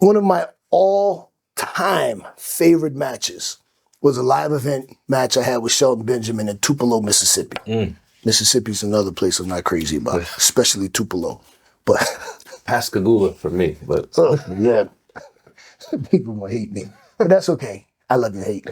one of my all-time favorite matches was a live event match I had with Shelton Benjamin in Tupelo, Mississippi. Mississippi's another place I'm not crazy about, especially Tupelo. But Pascagoula for me, but yeah, people will hate me, but that's okay. I love you, hate.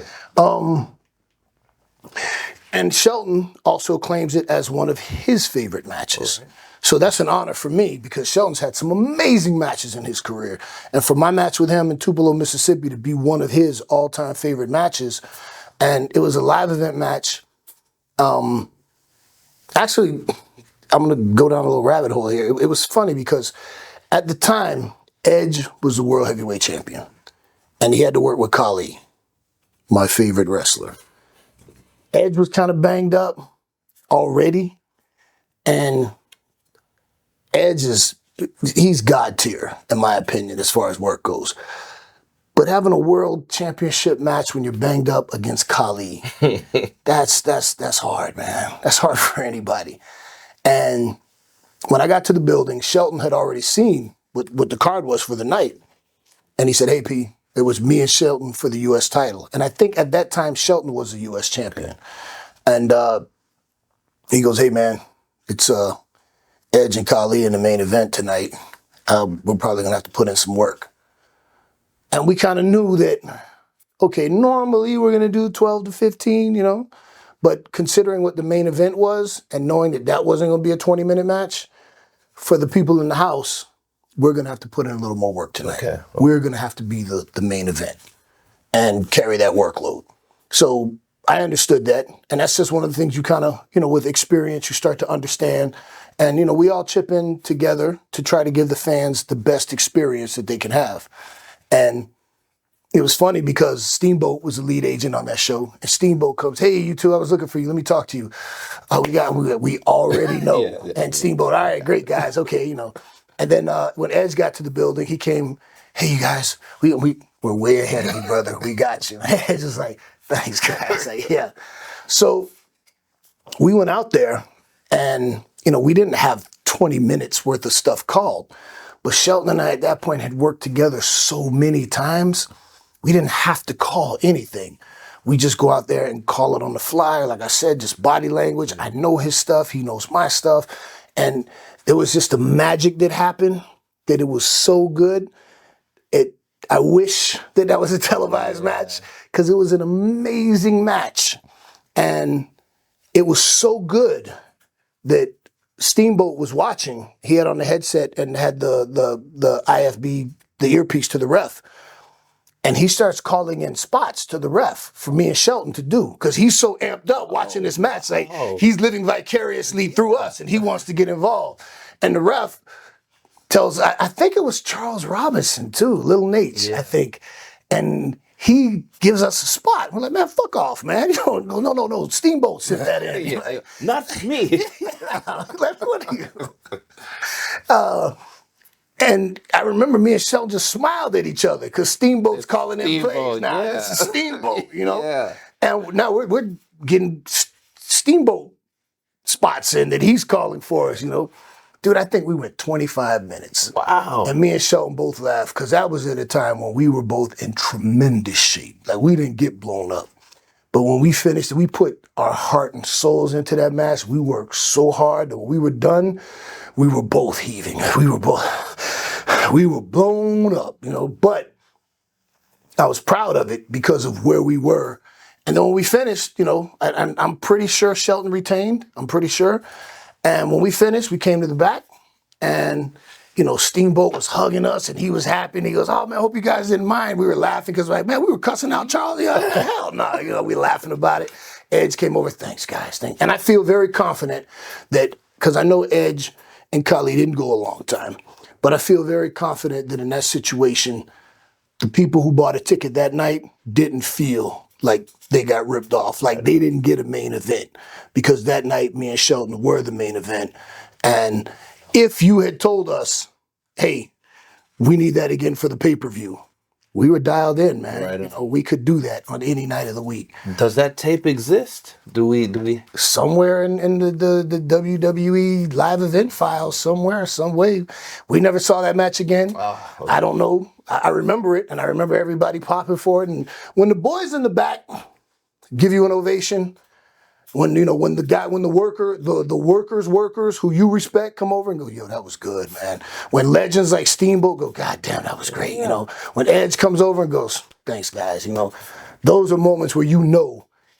And Shelton also claims it as one of his favorite matches. Okay. So that's an honor for me because Shelton's had some amazing matches in his career. And for my match with him in Tupelo, Mississippi to be one of his all-time favorite matches, and it was a live event match. Actually, I'm going to go down a little rabbit hole here. It was funny because at the time, Edge was the world heavyweight champion. And he had to work with Khali, my favorite wrestler. Edge was kind of banged up already. And Edge he's God tier, in my opinion, as far as work goes. But having a world championship match when you're banged up against Khali, that's hard, man. That's hard for anybody. And when I got to the building, Shelton had already seen what the card was for the night. And he said, hey, P, it was me and Shelton for the U.S. title. And I think at that time, Shelton was the U.S. champion. And he goes, hey, man, it's Edge and Khali in the main event tonight. We're probably going to have to put in some work. And we kind of knew that, okay, normally we're going to do 12 to 15, you know. But considering what the main event was and knowing that that wasn't going to be a 20-minute match, for the people in the house, we're going to have to put in a little more work tonight. Okay. We're going to have to be the main event and carry that workload. So I understood that. And that's just one of the things you kind of, with experience, you start to understand. And, we all chip in together to try to give the fans the best experience that they can have. And it was funny because Steamboat was the lead agent on that show. And Steamboat comes, hey, you two, I was looking for you. Let me talk to you. We already know. Yeah. And Steamboat, all right, great guys. Okay, And then when Edge got to the building, he came, hey, you guys, we're way ahead of you, brother. We got you. Edge was like, thanks, guys. Like, yeah. So we went out there and, we didn't have 20 minutes worth of stuff called. But Shelton and I at that point had worked together so many times, we didn't have to call anything. We just go out there and call it on the fly. Like I said, just body language. I know his stuff. He knows my stuff. And it was just a magic that happened, that it was so good. I wish that was a televised match because it was an amazing match. And it was so good that Steamboat was watching. He had on the headset and had the IFB, the earpiece to the ref. And he starts calling in spots to the ref for me and Shelton to do because he's so amped up watching this match. Like he's living vicariously through us and he wants to get involved. And the ref tells, I think it was Charles Robinson too, Little Nate, I think. And he gives us a spot. We're like, man, fuck off, man. No. Steamboat sent that in. Like, not me. Like, what are you? And I remember me and Shelton just smiled at each other because Steamboat's calling in plays now. Yeah. This is Steamboat, Yeah. And now we're getting Steamboat spots in that he's calling for us, Dude, I think we went 25 minutes. Wow. And me and Shelton both laughed because that was at a time when we were both in tremendous shape. Like, we didn't get blown up. But when we finished, we put our heart and souls into that match. We worked so hard that when we were done, we were both heaving. We were blown up, But I was proud of it because of where we were. And then when we finished, I'm pretty sure Shelton retained. I'm pretty sure. And when we finished, we came to the back and, Steamboat was hugging us and he was happy. And he goes, oh, man, I hope you guys didn't mind. We were laughing because, like, man, we were cussing out Charlie. Hell no, we laughing about it. Edge came over, thanks, guys. Thanks. And I feel very confident that, because I know Edge and Khali didn't go a long time, but I feel very confident that in that situation, the people who bought a ticket that night didn't feel like they got ripped off, like they didn't get a main event, because that night me and Shelton were the main event. And if you had told us, hey, we need that again for the pay-per-view, we were dialed in, man. Right. We could do that on any night of the week. Does that tape exist? Do we? Somewhere in the WWE live event files, somewhere, some way. We never saw that match again. Oh, okay. I don't know. I remember it, and I remember everybody popping for it. And when the boys in the back give you an ovation, when the workers who you respect come over and go, yo, that was good, man. When legends like Steamboat go, God damn, that was great. You know, when Edge comes over and goes, thanks, guys. You know, those are moments where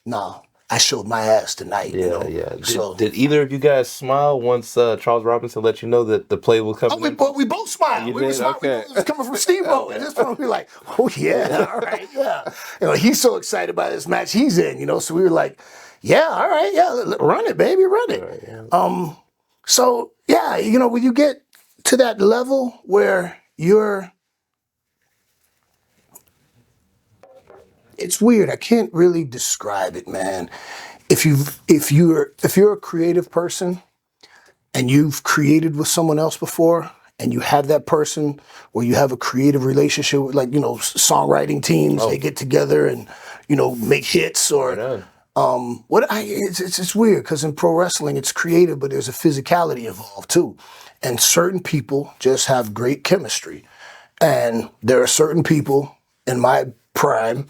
nah, I showed my ass tonight. Yeah, yeah. So Did either of you guys smile once Charles Robinson let you know that the play was coming? we both smiled. You We were did? smiled. Okay. It was coming from Steamboat. At this point, we were like, oh, yeah, all right, yeah. You know, he's so excited by this match he's in, you know, so we were like, yeah, all right, yeah, run it, baby, run it. Right, yeah. So, yeah, you know, when you get to that level where it's weird. I can't really describe it, man. If you're a creative person and you've created with someone else before, and you have that person where you have a creative relationship with, like, you know, songwriting teams, they get together and, you know, make hits or it's weird because in pro wrestling it's creative, but there's a physicality involved too. And certain people just have great chemistry. And there are certain people in my prime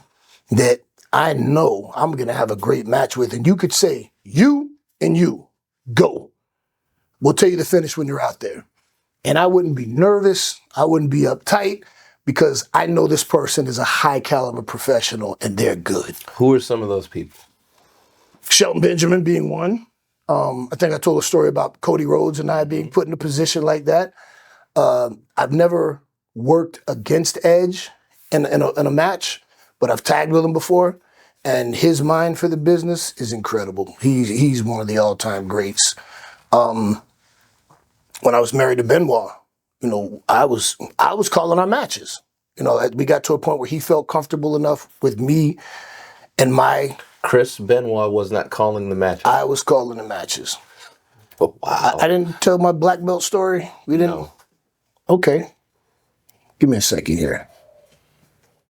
that I know I'm going to have a great match with. And you could say, you and you, go. We'll tell you the finish when you're out there. And I wouldn't be nervous. I wouldn't be uptight because I know this person is a high caliber professional and they're good. Who are some of those people? Shelton Benjamin being one. I think I told a story about Cody Rhodes and I being put in a position like that. I've never worked against Edge in a match, but I've tagged with him before. And his mind for the business is incredible. He's one of the all-time greats. When I was married to Benoit, you know, I was calling our matches. You know, we got to a point where he felt comfortable enough with me and my... Chris Benoit was not calling the match. I was calling the matches. Oh, wow. I didn't tell my black belt story? We didn't? No. Okay. Give me a second here.